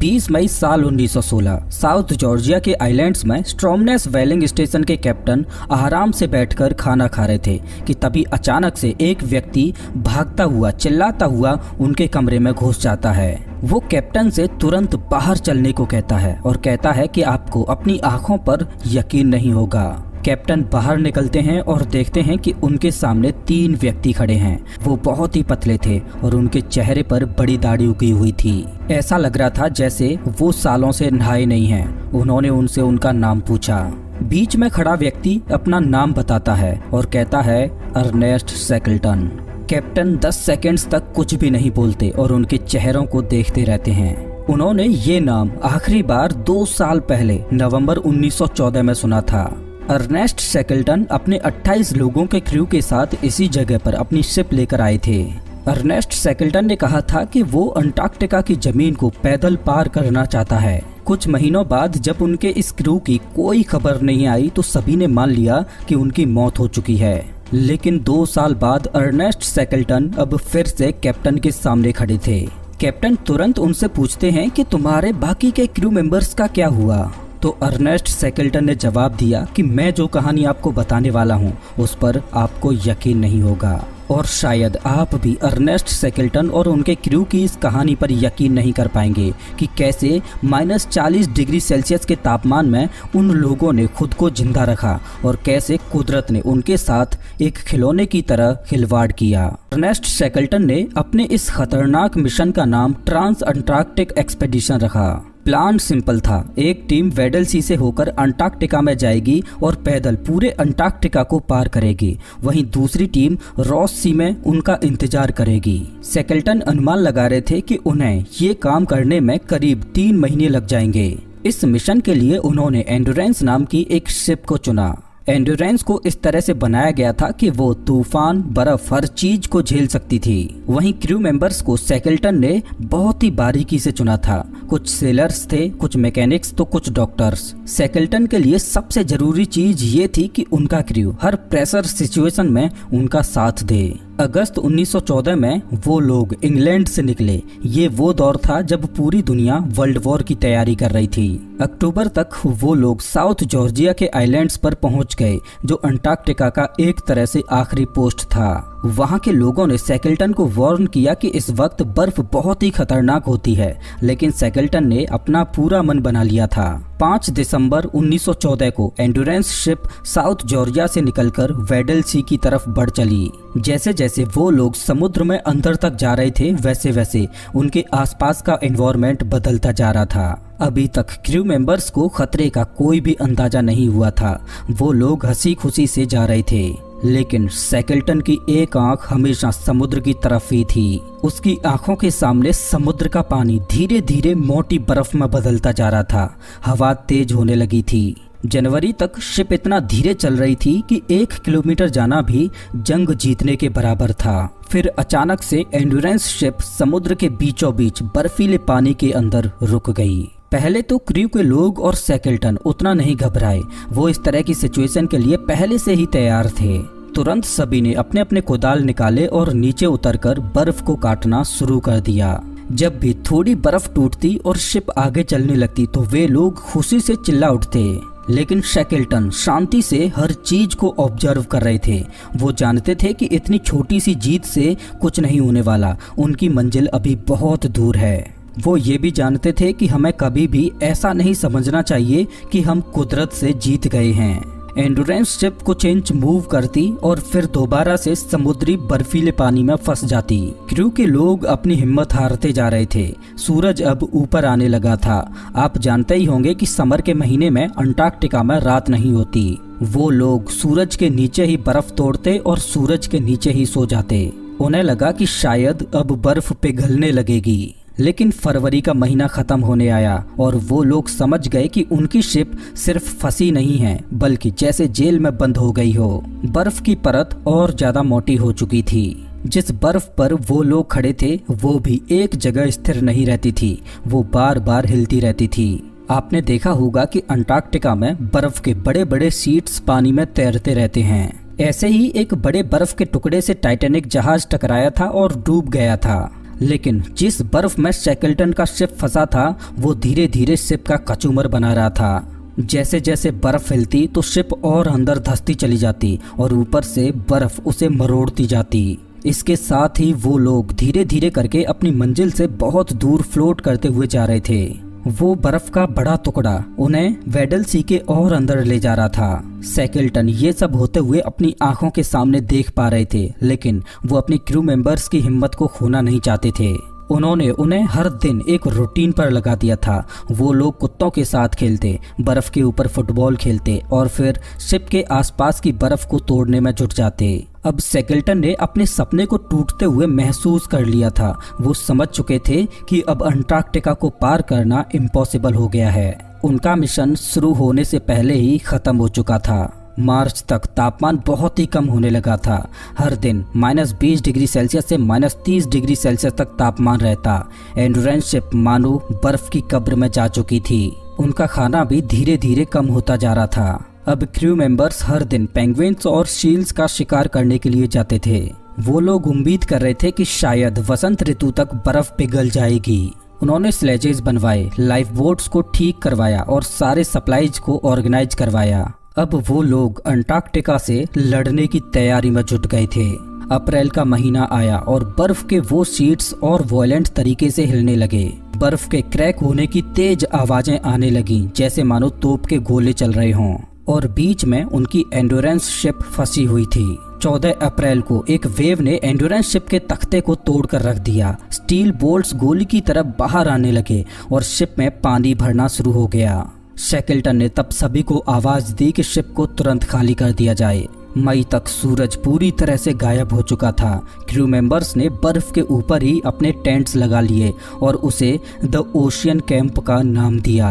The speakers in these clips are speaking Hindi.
20 मई साल 1916 साउथ जॉर्जिया के आइलैंड्स में स्ट्रोमनेस व्हेलिंग स्टेशन के कैप्टन आराम से बैठकर खाना खा रहे थे कि तभी अचानक से एक व्यक्ति भागता हुआ चिल्लाता हुआ उनके कमरे में घुस जाता है। वो कैप्टन से तुरंत बाहर चलने को कहता है और कहता है कि आपको अपनी आंखों पर यकीन नहीं होगा। कैप्टन बाहर निकलते हैं और देखते हैं कि उनके सामने 3 व्यक्ति खड़े हैं। वो बहुत ही पतले थे और उनके चेहरे पर बड़ी दाढ़ी उगी हुई थी। ऐसा लग रहा था जैसे वो सालों से नहाए नहीं हैं। उन्होंने उनसे उनका नाम पूछा। बीच में खड़ा व्यक्ति अपना नाम बताता है और कहता है अर्नेस्ट शैकल्टन। कैप्टन 10 सेकंड्स तक कुछ भी नहीं बोलते और उनके चेहरों को देखते रहते हैं। उन्होंने ये नाम आखिरी बार 2 साल पहले नवंबर 1914 में सुना था। अर्नेस्ट शैकल्टन अपने 28 लोगों के क्रू के साथ इसी जगह पर अपनी शिप लेकर आए थे। अर्नेस्ट शैकल्टन ने कहा था कि वो अंटार्कटिका की जमीन को पैदल पार करना चाहता है। कुछ महीनों बाद जब उनके इस क्रू की कोई खबर नहीं आई तो सभी ने मान लिया कि उनकी मौत हो चुकी है। लेकिन 2 साल बाद अर्नेस्ट शैकल्टन अब फिर से कैप्टन के सामने खड़े थे। कैप्टन तुरंत उनसे पूछते हैं कि तुम्हारे बाकी के क्रू मेंबर्स का क्या हुआ। तो अर्नेस्ट शैकल्टन ने जवाब दिया कि मैं जो कहानी आपको बताने वाला हूँ उस पर आपको यकीन नहीं होगा और शायद आप भी अर्नेस्ट शैकल्टन और उनके क्रू की इस कहानी पर यकीन नहीं कर पाएंगे कि कैसे -40 डिग्री सेल्सियस के तापमान में उन लोगों ने खुद को जिंदा रखा और कैसे कुदरत ने उनके साथ एक खिलौने की तरह खिलवाड़ किया। अर्नेस्ट शैकल्टन ने अपने इस खतरनाक मिशन का नाम ट्रांस अंटार्कटिक एक्सपेडिशन रखा। प्लान सिंपल था। एक टीम वेडल सी से होकर अंटार्कटिका में जाएगी और पैदल पूरे अंटार्कटिका को पार करेगी। वहीं दूसरी टीम रॉस सी में उनका इंतजार करेगी। शैकल्टन अनुमान लगा रहे थे कि उन्हें ये काम करने में करीब 3 महीने लग जाएंगे। इस मिशन के लिए उन्होंने एंड्योरेंस नाम की एक शिप को चुना। एंड्योरेंस को इस तरह से बनाया गया था कि वो तूफान, बर्फ, हर चीज को झेल सकती थी। वहीं क्रू मेंबर्स को शैकल्टन ने बहुत ही बारीकी से चुना था। कुछ सेलर्स थे, कुछ मैकेनिक्स तो कुछ डॉक्टर्स। शैकल्टन के लिए सबसे जरूरी चीज ये थी कि उनका क्रू हर प्रेशर सिचुएशन में उनका साथ दे। अगस्त 1914 में वो लोग इंग्लैंड से निकले। ये वो दौर था जब पूरी दुनिया वर्ल्ड वॉर की तैयारी कर रही थी। अक्टूबर तक वो लोग साउथ जॉर्जिया के आइलैंड्स पर पहुंच गए, जो अंटार्कटिका का एक तरह से आखिरी पोस्ट था। वहां के लोगों ने शैकल्टन को वार्न किया कि इस वक्त बर्फ बहुत ही खतरनाक होती है, लेकिन शैकल्टन ने अपना पूरा मन बना लिया था। 5 दिसंबर 1914 को एंड्योरेंस शिप साउथ जॉर्जिया से निकलकर वेडल सी की तरफ बढ़ चली। जैसे जैसे वो लोग समुद्र में अंदर तक जा रहे थे वैसे वैसे उनके आसपास का एनवायरनमेंट बदलता जा रहा था। अभी तक क्रू मेंबर्स को खतरे का कोई भी अंदाजा नहीं हुआ था। वो लोग हंसी खुशी से जा रहे थे, लेकिन शैकल्टन की एक आंख हमेशा समुद्र की तरफ ही थी। उसकी आंखों के सामने समुद्र का पानी धीरे धीरे मोटी बर्फ में बदलता जा रहा था। हवा तेज होने लगी थी। जनवरी तक शिप इतना धीरे चल रही थी कि 1 किलोमीटर जाना भी जंग जीतने के बराबर था। फिर अचानक से एंड्योरेंस शिप समुद्र के बीचों बीच बर्फीले पानी के अंदर रुक गई। पहले तो क्रू के लोग और शैकल्टन उतना नहीं घबराए। वो इस तरह की सिचुएशन के लिए पहले से ही तैयार थे। तुरंत सभी ने अपने अपने कोदाल निकाले और नीचे उतरकर बर्फ को काटना शुरू कर दिया। जब भी थोड़ी बर्फ टूटती और शिप आगे चलने लगती तो वे लोग खुशी से चिल्ला उठते। लेकिन शैकल्टन शांति से हर चीज को ऑब्जर्व कर रहे थे। वो जानते थे कि इतनी छोटी सी जीत से कुछ नहीं होने वाला। उनकी मंजिल अभी बहुत दूर है। वो ये भी जानते थे कि हमें कभी भी ऐसा नहीं समझना चाहिए कि हम कुदरत से जीत गए हैं। एंड्योरेंस शिप कुछ इंच मूव करती और फिर दोबारा से समुद्री बर्फीले पानी में फंस जाती। क्रू के लोग अपनी हिम्मत हारते जा रहे थे। सूरज अब ऊपर आने लगा था। आप जानते ही होंगे कि समर के महीने में अंटार्कटिका में रात नहीं होती। वो लोग सूरज के नीचे ही बर्फ तोड़ते और सूरज के नीचे ही सो जाते। उन्हें लगा कि शायद अब बर्फ पिघलने लगेगी। लेकिन फरवरी का महीना खत्म होने आया और वो लोग समझ गए कि उनकी शिप सिर्फ फंसी नहीं है, बल्कि जैसे जेल में बंद हो गई हो। बर्फ की परत और ज्यादा मोटी हो चुकी थी। जिस बर्फ पर वो लोग खड़े थे वो भी एक जगह स्थिर नहीं रहती थी। वो बार बार हिलती रहती थी। आपने देखा होगा कि अंटार्कटिका में बर्फ के बड़े बड़े शीट्स पानी में तैरते रहते हैं। ऐसे ही एक बड़े बर्फ के टुकड़े से टाइटैनिक जहाज टकराया था और डूब गया था। लेकिन जिस बर्फ में शैकल्टन का शिप फंसा था वो धीरे धीरे शिप का कचूमर बना रहा था। जैसे जैसे बर्फ हिलती तो शिप और अंदर धंसती चली जाती और ऊपर से बर्फ उसे मरोड़ती जाती। इसके साथ ही वो लोग धीरे धीरे करके अपनी मंजिल से बहुत दूर फ्लोट करते हुए जा रहे थे। वो बर्फ का बड़ा टुकड़ा उन्हें वेडल सी के और अंदर ले जा रहा था। शैकल्टन ये सब होते हुए अपनी आंखों के सामने देख पा रहे थे, लेकिन वो अपनी क्रू मेंबर्स की हिम्मत को खोना नहीं चाहते थे। उन्होंने उन्हें हर दिन एक रूटीन पर लगा दिया था। वो लोग कुत्तों के साथ खेलते, बर्फ के ऊपर फुटबॉल खेलते और फिर शिप के आसपास की बर्फ को तोड़ने में जुट जाते। अब शैकल्टन ने अपने सपने को टूटते हुए महसूस कर लिया था। वो समझ चुके थे कि अब अंटार्कटिका को पार करना इम्पॉसिबल हो गया है। उनका मिशन शुरू होने से पहले ही खत्म हो चुका था। मार्च तक तापमान बहुत ही कम होने लगा था। हर दिन -20 डिग्री सेल्सियस से -30 डिग्री सेल्सियस तक तापमान रहता। एंड्योरेंस शिप मानो बर्फ की कब्र में जा चुकी थी। उनका खाना भी धीरे धीरे कम होता जा रहा था। अब क्रू मेंबर्स हर दिन पेंगुइन्स और शील्स का शिकार करने के लिए जाते थे। वो लोग उम्मीद कर रहे थे कि शायद वसंत ऋतु तक बर्फ पिघल जाएगी। उन्होंने स्लेजेस बनवाए, लाइफ बोट्स को ठीक करवाया और सारे सप्लाईज को ऑर्गेनाइज करवाया। अब वो लोग अंटार्कटिका से लड़ने की तैयारी में जुट गए थे। अप्रैल का महीना आया और बर्फ के वो शीट्स और वॉयलेंट तरीके से हिलने लगे। बर्फ के क्रैक होने की तेज आवाजें आने लगीं, जैसे मानो तोप के गोले चल रहे हों। और बीच में उनकी एंड्योरेंस शिप फंसी हुई थी। 14 अप्रैल को एक वेव ने एंड्योरेंस शिप के तख्ते को तोड़कर रख दिया। स्टील बोल्ट्स गोली की तरफ बाहर आने लगे और शिप में पानी भरना शुरू हो गया। शैकल्टन ने तब सभी को आवाज दी कि शिप को तुरंत खाली कर दिया जाए। मई तक सूरज पूरी तरह से गायब हो चुका था। क्रू मेंबर्स ने बर्फ के ऊपर ही अपने टेंट्स लगा लिए और उसे द ओशियन कैंप का नाम दिया।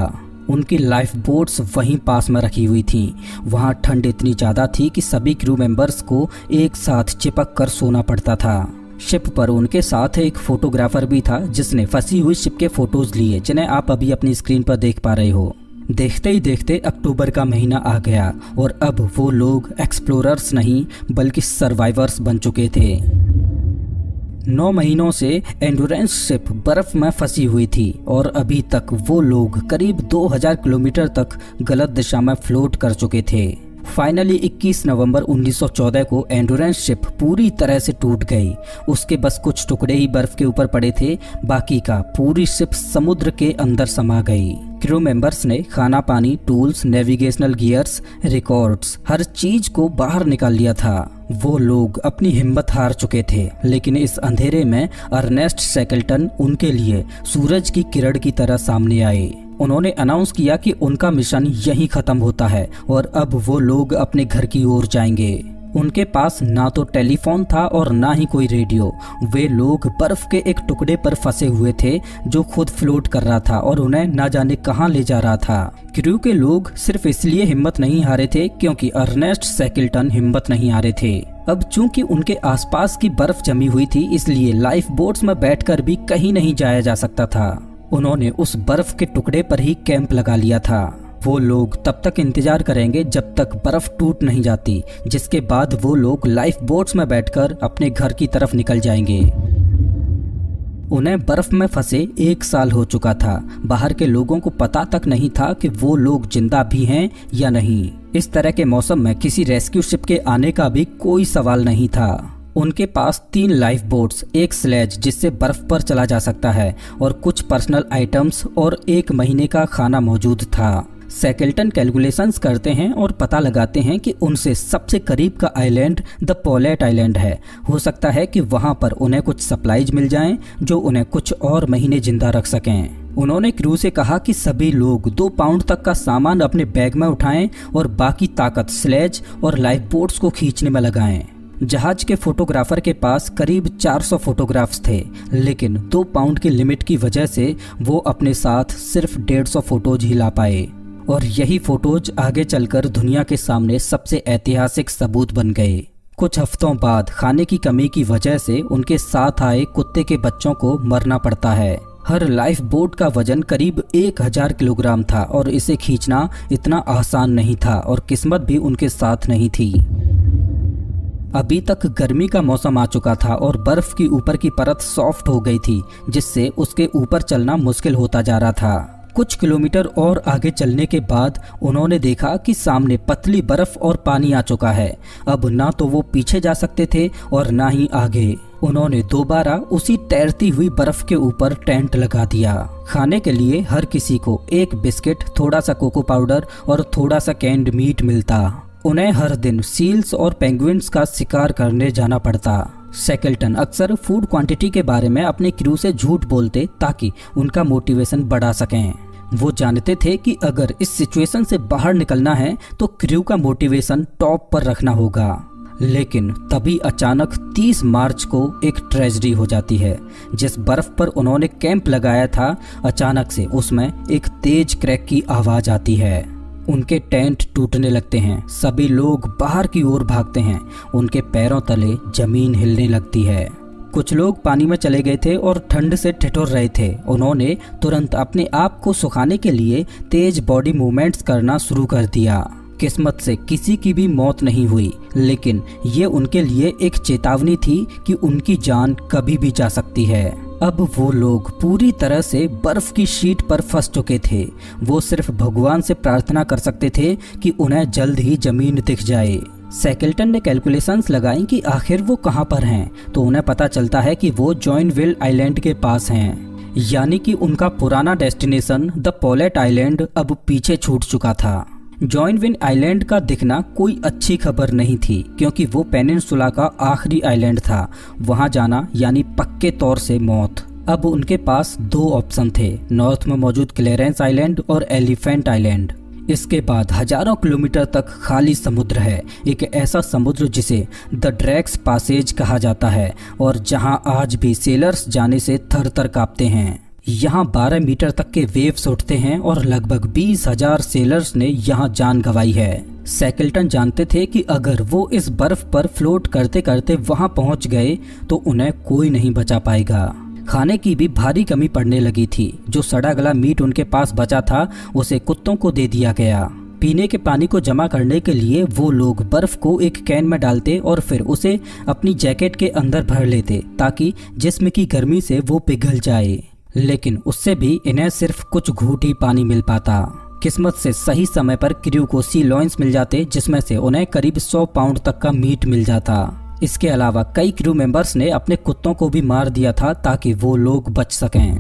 उनकी लाइफ बोट्स वहीं पास में रखी हुई थीं। वहाँ ठंड इतनी ज़्यादा थी कि सभी क्रू मेंबर्स को एक साथ चिपक कर सोना पड़ता था। शिप पर उनके साथ एक फोटोग्राफर भी था जिसने फंसी हुई शिप के फोटोज लिए, जिन्हें आप अभी अपनी स्क्रीन पर देख पा रहे हो। देखते ही देखते अक्टूबर का महीना आ गया और अब वो लोग एक्सप्लोरर्स नहीं बल्कि सर्वाइवर्स बन चुके थे। 9 महीनों से एंड्योरेंस शिप बर्फ में फंसी हुई थी और अभी तक वो लोग करीब 2000 किलोमीटर तक गलत दिशा में फ्लोट कर चुके थे। फाइनली 21 नवंबर 1914 को एंड्योरेंस शिप पूरी तरह से टूट गई। उसके बस कुछ टुकड़े ही बर्फ के ऊपर पड़े थे, बाकी का पूरी शिप समुद्र के अंदर समा गई। क्रू मेंबर्स ने खाना पानी, टूल्स, नेविगेशनल गियर्स, रिकॉर्ड्स, हर चीज को बाहर निकाल लिया था। वो लोग अपनी हिम्मत हार चुके थे, लेकिन इस अंधेरे में अर्नेस्ट शैकल्टन उनके लिए सूरज की किरण की तरह सामने आए। उन्होंने अनाउंस किया कि उनका मिशन यहीं खत्म होता है और अब वो लोग अपने घर की ओर जाएंगे। उनके पास ना तो टेलीफोन था और ना ही कोई रेडियो। वे लोग बर्फ के एक टुकड़े पर फंसे हुए थे जो खुद फ्लोट कर रहा था और उन्हें ना जाने कहां ले जा रहा था। क्रू के लोग सिर्फ इसलिए हिम्मत नहीं हारे थे क्योंकि अर्नेस्ट शैकल्टन हिम्मत नहीं हारे थे। अब चूंकि उनके आसपास की बर्फ जमी हुई थी, इसलिए लाइफ बोट्स में बैठकर भी कहीं नहीं जाया जा सकता था। उन्होंने उस बर्फ के टुकड़े पर ही कैंप लगा लिया था। वो लोग तब तक इंतजार करेंगे जब तक बर्फ टूट नहीं जाती, जिसके बाद वो लोग लाइफ बोट्स में बैठकर अपने घर की तरफ निकल जाएंगे। उन्हें बर्फ में फंसे 1 साल हो चुका था। बाहर के लोगों को पता तक नहीं था कि वो लोग जिंदा भी हैं या नहीं। इस तरह के मौसम में किसी रेस्क्यू शिप के आने का भी कोई सवाल नहीं था। उनके पास 3 लाइफ बोट्स, एक स्लेज जिससे बर्फ पर चला जा सकता है और कुछ पर्सनल आइटम्स और 1 महीने का खाना मौजूद था। शैकल्टन कैलकुलेशंस करते हैं और पता लगाते हैं कि उनसे सबसे करीब का आइलैंड द पोलेट आइलैंड है। हो सकता है कि वहां पर उन्हें कुछ सप्लाईज मिल जाएं जो उन्हें कुछ और महीने जिंदा रख सकें। उन्होंने क्रू से कहा कि सभी लोग 2 पाउंड तक का सामान अपने बैग में उठाएं और बाकी ताकत स्लेज और लाइफ बोट्स को खींचने में लगाएं। जहाज के फोटोग्राफर के पास करीब 400 फोटोग्राफ्स थे, लेकिन 2 पाउंड की लिमिट की वजह से वो अपने साथ सिर्फ 150 फोटोज ही ला पाए और यही फोटोज आगे चलकर दुनिया के सामने सबसे ऐतिहासिक सबूत बन गए। कुछ हफ्तों बाद खाने की कमी की वजह से उनके साथ आए कुत्ते के बच्चों को मरना पड़ता है। हर लाइफ बोट का वजन करीब 1000 किलोग्राम था और इसे खींचना इतना आसान नहीं था और किस्मत भी उनके साथ नहीं थी। अभी तक गर्मी का मौसम आ चुका था और बर्फ की ऊपर की परत सॉफ्ट हो गई थी, जिससे उसके ऊपर चलना मुश्किल होता जा रहा था। कुछ किलोमीटर और आगे चलने के बाद उन्होंने देखा कि सामने पतली बर्फ और पानी आ चुका है। अब ना तो वो पीछे जा सकते थे और ना ही आगे। उन्होंने दोबारा उसी तैरती हुई बर्फ के ऊपर टेंट लगा दिया। खाने के लिए हर किसी को एक बिस्किट, थोड़ा सा कोको पाउडर और थोड़ा सा कैंड मीट मिलता। उन्हें हर दिन सील्स और पेंगुइन्स का शिकार करने जाना पड़ता। शैकल्टन अक्सर फूड क्वांटिटी के बारे में अपने क्रू से झूठ बोलते ताकि उनका मोटिवेशन बढ़ा सकें। वो जानते थे कि अगर इस सिचुएशन से बाहर निकलना है तो क्रू का मोटिवेशन टॉप पर रखना होगा। लेकिन तभी अचानक 30 मार्च को एक ट्रेजेडी हो जाती है। जिस बर्फ पर उन्होंने कैंप लगाया था, अचानक से उसमें एक तेज क्रैक की आवाज आती है। उनके टेंट टूटने लगते हैं। सभी लोग बाहर की ओर भागते हैं। उनके पैरों तले जमीन हिलने लगती है। कुछ लोग पानी में चले गए थे और ठंड से ठिठुर रहे थे। उन्होंने तुरंत अपने आप को सुखाने के लिए तेज बॉडी मूवमेंट्स करना शुरू कर दिया। किस्मत से किसी की भी मौत नहीं हुई, लेकिन ये उनके लिए एक चेतावनी थी कि उनकी जान कभी भी जा सकती है। अब वो लोग पूरी तरह से बर्फ की शीट पर फंस चुके थे। वो सिर्फ भगवान से प्रार्थना कर सकते थे कि उन्हें जल्द ही जमीन दिख जाए। शैकल्टन ने कैलकुलेशंस लगाई कि आखिर वो कहाँ पर हैं, तो उन्हें पता चलता है कि वो जॉइनविल आइलैंड के पास हैं, यानी कि उनका पुराना डेस्टिनेशन द पोलेट आइलैंड अब पीछे छूट चुका था। जॉइनविल आइलैंड का दिखना कोई अच्छी खबर नहीं थी, क्योंकि वो पेनिनसुला का आखिरी आइलैंड था। वहां जाना यानी पक्के तौर से मौत। अब उनके पास 2 ऑप्शन थे, नॉर्थ में मौजूद क्लेरेंस आइलैंड और एलिफेंट आइलैंड। इसके बाद हजारों किलोमीटर तक खाली समुद्र है, एक ऐसा समुद्र जिसे द ड्रैक्स पैसेज कहा जाता है और जहां आज भी सेलर्स जाने से थर थर कांपते हैं। यहाँ 12 मीटर तक के वेव्स उठते हैं और लगभग 20,000 सेलर्स ने यहाँ जान गंवाई है। शैकल्टन जानते थे कि अगर वो इस बर्फ पर फ्लोट करते करते वहाँ पहुँच गए तो उन्हें कोई नहीं बचा पाएगा। खाने की भी भारी कमी पड़ने लगी थी। जो सड़ा गला मीट उनके पास बचा था उसे कुत्तों को दे दिया गया। पीने के पानी को जमा करने के लिए वो लोग बर्फ को एक कैन में डालते और फिर उसे अपनी जैकेट के अंदर भर लेते ताकि जिस्म की गर्मी से वो पिघल जाए। लेकिन उससे भी इन्हें सिर्फ कुछ घूंट ही पानी मिल पाता। किस्मत से सही समय पर क्रू को सी लॉइंस मिल जाते, जिसमें से उन्हें करीब 100 पाउंड तक का मीट मिल जाता। इसके अलावा कई क्रू मेंबर्स ने अपने कुत्तों को भी मार दिया था ताकि वो लोग बच सकें।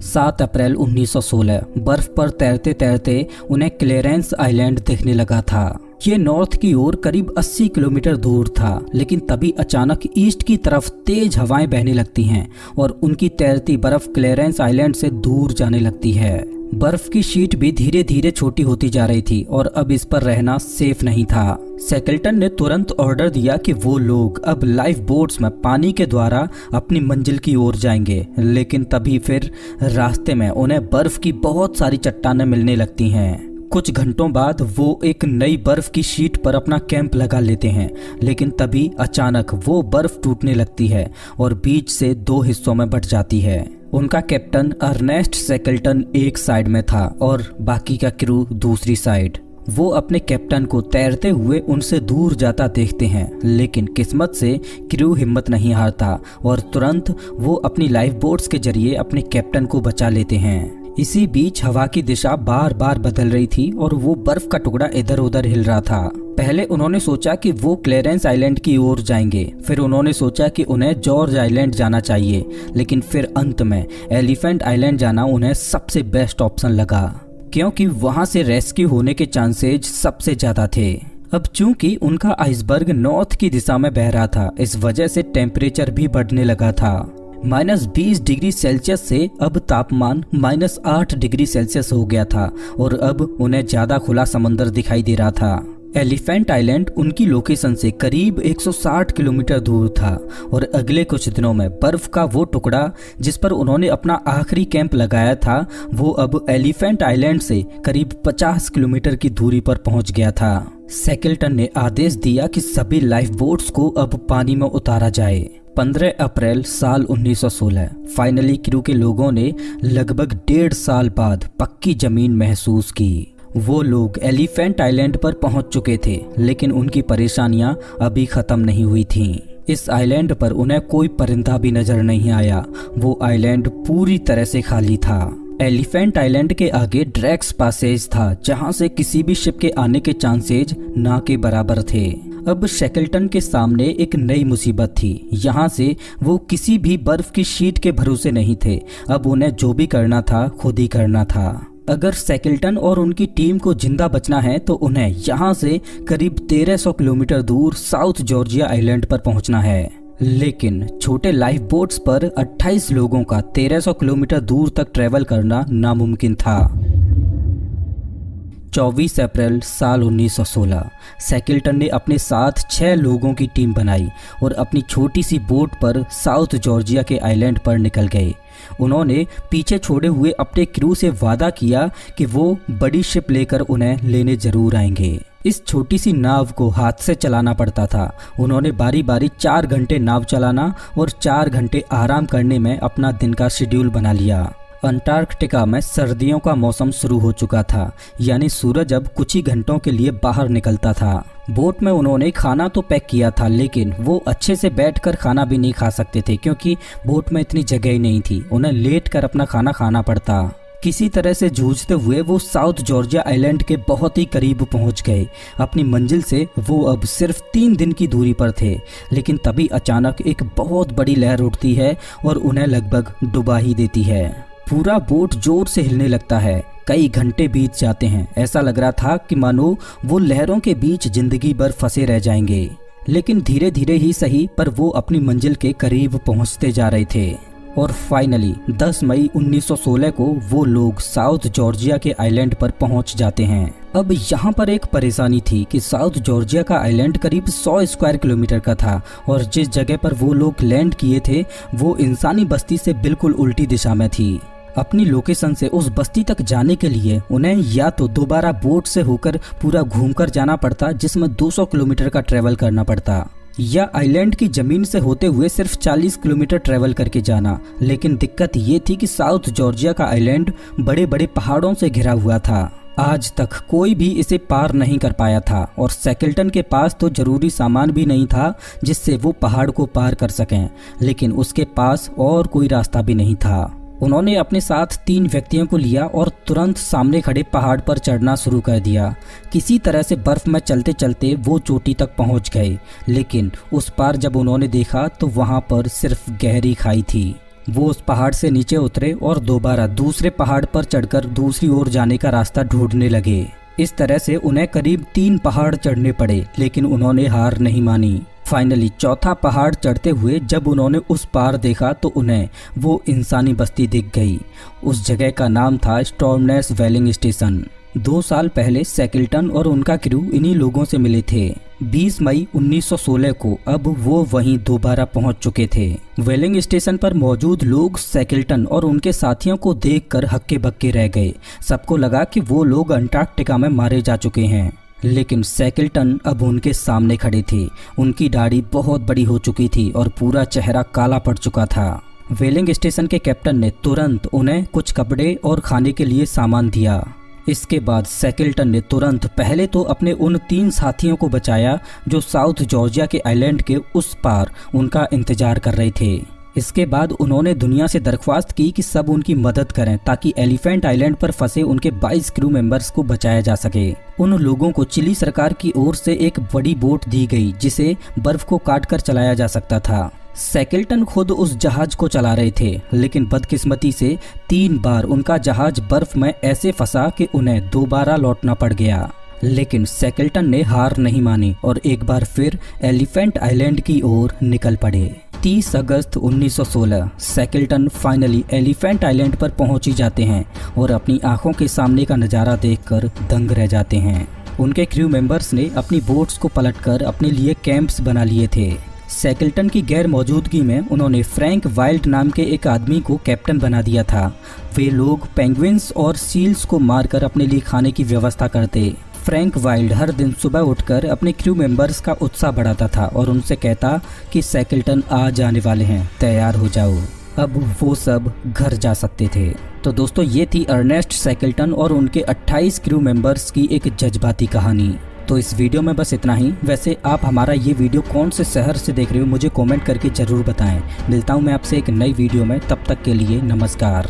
7 अप्रैल 1916 बर्फ पर तैरते तैरते उन्हें क्लेरेंस आइलैंड दिखने लगा था। ये नॉर्थ की ओर करीब 80 किलोमीटर दूर था, लेकिन तभी अचानक ईस्ट की तरफ तेज हवाएं बहने लगती हैं और उनकी तैरती बर्फ क्लेरेंस आइलैंड से दूर जाने लगती है। बर्फ की शीट भी धीरे धीरे छोटी होती जा रही थी और अब इस पर रहना सेफ नहीं था। शैकल्टन ने तुरंत ऑर्डर दिया कि वो लोग अब लाइफ बोट्स में पानी के द्वारा अपनी मंजिल की ओर जाएंगे, लेकिन तभी फिर रास्ते में उन्हें बर्फ की बहुत सारी चट्टानें मिलने लगती हैं। कुछ घंटों बाद वो एक नई बर्फ की शीट पर अपना कैंप लगा लेते हैं, लेकिन तभी अचानक वो बर्फ टूटने लगती है और बीच से 2 हिस्सों में बट जाती है। उनका कैप्टन अर्नेस्ट शैकल्टन एक साइड में था और बाकी का क्रू दूसरी साइड। वो अपने कैप्टन को तैरते हुए उनसे दूर जाता देखते हैं, लेकिन किस्मत से क्रू हिम्मत नहीं हारता और तुरंत वो अपनी लाइफ बोट्स के जरिए अपने कैप्टन को बचा लेते हैं। इसी बीच हवा की दिशा बार बार बदल रही थी और वो बर्फ का टुकड़ा इधर उधर हिल रहा था। पहले उन्होंने सोचा कि वो क्लेरेंस आइलैंड की ओर जाएंगे, फिर उन्होंने सोचा कि उन्हें जॉर्ज आइलैंड जाना चाहिए, लेकिन फिर अंत में एलिफेंट आइलैंड जाना उन्हें सबसे बेस्ट ऑप्शन लगा, क्योंकि वहां से रेस्क्यू होने के चांसेज सबसे ज्यादा थे। अब चूंकि उनका आइसबर्ग नॉर्थ की दिशा में बह रहा था, इस वजह से टेम्परेचर भी बढ़ने लगा था। -20 डिग्री सेल्सियस से अब तापमान -8 डिग्री सेल्सियस हो गया था और अब उन्हें ज्यादा खुला समंदर दिखाई दे रहा था। एलिफेंट आइलैंड उनकी लोकेशन से करीब 160 किलोमीटर दूर था और अगले कुछ दिनों में बर्फ का वो टुकड़ा जिस पर उन्होंने अपना आखिरी कैंप लगाया था, वो अब एलिफेंट आइलैंड से करीब 50 किलोमीटर की दूरी पर पहुंच गया था। शैकल्टन ने आदेश दिया कि सभी लाइफ बोट्स को अब पानी में उतारा जाए। 15 अप्रैल साल 1916 फाइनली क्रू के लोगों ने लगभग 1.5 साल बाद पक्की जमीन महसूस की। वो लोग एलिफेंट आइलैंड पर पहुंच चुके थे, लेकिन उनकी परेशानियां अभी ख़त्म नहीं हुई थीं। इस आइलैंड पर उन्हें कोई परिंदा भी नजर नहीं आया। वो आइलैंड पूरी तरह से खाली था। एलिफेंट आइलैंड के आगे ड्रैक्स पैसेज था, जहां से किसी भी शिप के आने के चांसेज ना के बराबर थे। अब शैकल्टन के सामने एक नई मुसीबत थी। यहाँ से वो किसी भी बर्फ की शीट के भरोसे नहीं थे। अब उन्हें जो भी करना था खुद ही करना था। अगर शैकल्टन और उनकी टीम को जिंदा बचना है तो उन्हें यहाँ से करीब 1300 किलोमीटर दूर साउथ जॉर्जिया आइलैंड पर पहुंचना है। लेकिन छोटे लाइफ बोट्स पर 28 लोगों का 1300 किलोमीटर दूर तक ट्रेवल करना नामुमकिन था। 24 अप्रैल साल 1916 शैकल्टन ने अपने साथ 6 लोगों की टीम बनाई और अपनी छोटी सी बोट पर साउथ जॉर्जिया के आइलैंड पर निकल गए। उन्होंने पीछे छोड़े हुए अपने क्रू से वादा किया कि वो बड़ी शिप लेकर उन्हें लेने जरूर आएंगे। इस छोटी सी नाव को हाथ से चलाना पड़ता था। उन्होंने बारी बारी 4 घंटे नाव चलाना और 4 घंटे आराम करने में अपना दिन का शेड्यूल बना लिया। अंटार्कटिका में सर्दियों का मौसम शुरू हो चुका था, यानी सूरज अब कुछ ही घंटों के लिए बाहर निकलता था। बोट में उन्होंने खाना तो पैक किया था, लेकिन वो अच्छे से बैठकर खाना भी नहीं खा सकते थे क्योंकि बोट में इतनी जगह ही नहीं थी। उन्हें लेट कर अपना खाना खाना पड़ता। किसी तरह से जूझते हुए वो साउथ जॉर्जिया आइलैंड के बहुत ही करीब पहुंच गए। अपनी मंजिल से वो अब सिर्फ 3 दिन की दूरी पर थे, लेकिन तभी अचानक एक बहुत बड़ी लहर उठती है और उन्हें लगभग डुबा ही देती है। पूरा बोट जोर से हिलने लगता है। कई घंटे बीत जाते हैं। ऐसा लग रहा था कि मानो वो लहरों के बीच जिंदगी भर फंसे रह जाएंगे, लेकिन धीरे धीरे ही सही पर वो अपनी मंजिल के करीब पहुंचते जा रहे थे। और फाइनली 10 मई 1916 को वो लोग साउथ जॉर्जिया के आइलैंड पर पहुंच जाते हैं। अब यहाँ पर एक परेशानी थी कि साउथ जॉर्जिया का आइलैंड करीब 100 स्क्वायर किलोमीटर का था और जिस जगह पर वो लोग लैंड किए थे वो इंसानी बस्ती से बिल्कुल उल्टी दिशा में थी। अपनी लोकेशन से उस बस्ती तक जाने के लिए उन्हें या तो दोबारा बोट से होकर पूरा घूमकर जाना पड़ता, जिसमें 200 किलोमीटर का ट्रेवल करना पड़ता, या आइलैंड की जमीन से होते हुए सिर्फ 40 किलोमीटर ट्रेवल करके जाना। लेकिन दिक्कत ये थी कि साउथ जॉर्जिया का आइलैंड बड़े बड़े पहाड़ों से घिरा हुआ था। आज तक कोई भी इसे पार नहीं कर पाया था और शैकल्टन के पास तो जरूरी सामान भी नहीं था जिससे वो पहाड़ को पार कर सकें, लेकिन उसके पास और कोई रास्ता भी नहीं था। उन्होंने अपने साथ 3 व्यक्तियों को लिया और तुरंत सामने खड़े पहाड़ पर चढ़ना शुरू कर दिया। किसी तरह से बर्फ में चलते चलते वो चोटी तक पहुंच गए, लेकिन उस पार जब उन्होंने देखा तो वहां पर सिर्फ गहरी खाई थी। वो उस पहाड़ से नीचे उतरे और दोबारा दूसरे पहाड़ पर चढ़कर दूसरी ओर जाने का रास्ता ढूंढने लगे। इस तरह से उन्हें करीब 3 पहाड़ चढ़ने पड़े, लेकिन उन्होंने हार नहीं मानी। फाइनली चौथा पहाड़ चढ़ते हुए जब उन्होंने उस पार देखा तो उन्हें वो इंसानी बस्ती दिख गई। उस जगह का नाम था स्टॉर्मनेस वेलिंग स्टेशन। 2 साल पहले शैकल्टन और उनका क्रू इन्हीं लोगों से मिले थे। 20 मई 1916 को अब वो वहीं दोबारा पहुंच चुके थे। वेलिंग स्टेशन पर मौजूद लोग शैकल्टन और उनके साथियों को देखकर हक्के बक्के रह गए। सबको लगा कि वो लोग अंटार्कटिका में मारे जा चुके हैं, लेकिन शैकल्टन अब उनके सामने खड़े थे। उनकी दाढ़ी बहुत बड़ी हो चुकी थी और पूरा चेहरा काला पड़ चुका था। वेलिंग स्टेशन के कैप्टन ने तुरंत उन्हें कुछ कपड़े और खाने के लिए सामान दिया। इसके बाद शैकल्टन ने तुरंत पहले तो अपने उन 3 साथियों को बचाया जो साउथ जॉर्जिया के आइलैंड के उस पार उनका इंतजार कर रहे थे। इसके बाद उन्होंने दुनिया से दरख्वास्त की कि सब उनकी मदद करें ताकि एलिफेंट आइलैंड पर फंसे उनके 22 क्रू मेंबर्स को बचाया जा सके। उन लोगों को चिली सरकार की ओर से एक बड़ी बोट दी गई जिसे बर्फ को काटकर चलाया जा सकता था। शैकल्टन खुद उस जहाज को चला रहे थे, लेकिन बदकिस्मती से 3 बार उनका जहाज बर्फ में ऐसे फंसा कि उन्हें दोबारा लौटना पड़ गया। लेकिन शैकल्टन ने हार नहीं मानी और एक बार फिर एलिफेंट आइलैंड की ओर निकल पड़े। 30 अगस्त 1916 शैकल्टन फाइनली एलिफेंट आइलैंड पर पहुंच ही जाते हैं और अपनी आंखों के सामने का नज़ारा देखकर दंग रह जाते हैं। उनके क्रू मेंबर्स ने अपनी बोट्स को पलटकर अपने लिए कैंप्स बना लिए थे। शैकल्टन की गैर मौजूदगी में उन्होंने फ्रैंक वाइल्ड नाम के एक आदमी को कैप्टन बना दिया था। वे लोग पेंगुइन्स और सील्स को मारकर अपने लिए खाने की व्यवस्था करते। फ्रैंक वाइल्ड हर दिन सुबह उठकर अपने क्रू मेंबर्स का उत्साह बढ़ाता था और उनसे कहता कि शैकल्टन आ जाने वाले हैं, तैयार हो जाओ। अब वो सब घर जा सकते थे। तो दोस्तों ये थी अर्नेस्ट सैकल्टन और उनके 28 क्रू मेंबर्स की एक जज्बाती कहानी। तो इस वीडियो में बस इतना ही। वैसे आप हमारा ये वीडियो कौन से शहर से देख रहे हो मुझे कमेंट करके ज़रूर बताएं। मिलता हूँ मैं आपसे एक नई वीडियो में, तब तक के लिए नमस्कार।